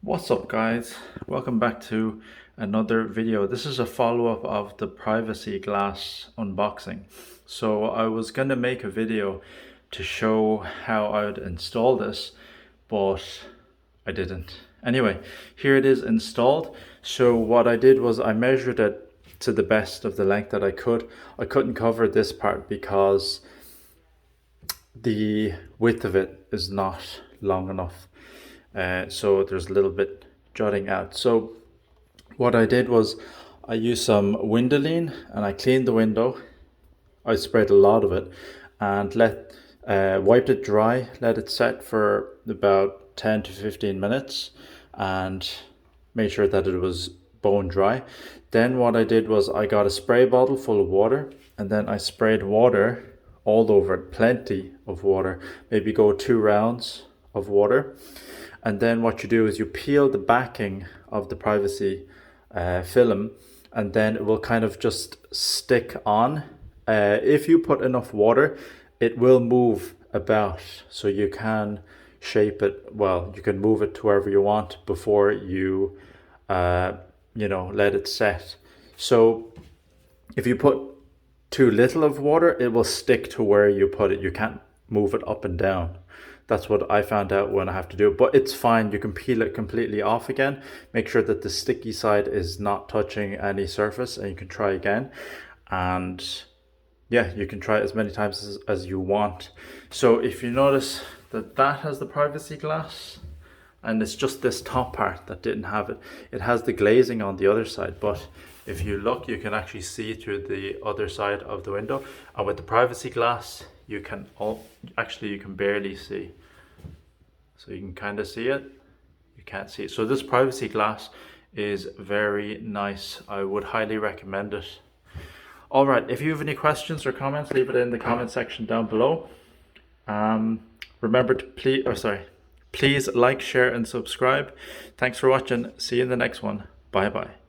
What's up guys? Welcome back to another video. This is a follow-up of the privacy glass unboxing. So I was going to make a video to show how I would install this, but I didn't. Anyway, here it is installed. So what I did was I measured it to the best of the length that I could. I couldn't cover this part because the width of it is not long enough. So there's a little bit jutting out. So what I did was I used some Windoline and I cleaned the window. I sprayed a lot of it and wiped it dry, let it set for about 10 to 15 minutes and made sure that it was bone dry. Then what I did was I got a spray bottle full of water and then I sprayed water all over it, plenty of water, maybe go 2 rounds of water. And then what you do is you peel the backing of the privacy film and then it will kind of just stick on. If you put enough water, it will move about, so you can shape it, well, you can move it to wherever you want before you, let it set. So if you put too little of water, it will stick to where you put it. You can't move it up and down. That's what I found out when I have to do it, but it's fine. You can peel it completely off again. Make sure that the sticky side is not touching any surface and you can try again. And yeah, you can try it as many times as you want. So if you notice that has the privacy glass and it's just this top part that didn't have it. It has the glazing on the other side, but if you look, you can actually see through the other side of the window. And with the privacy glass, you can barely see. So you can kind of see it, you can't see it. So this privacy glass is very nice. I would highly recommend it. All right, if you have any questions or comments, leave it in the comment section down below. Remember to please like, share and subscribe. Thanks for watching. See you in the next one. Bye bye.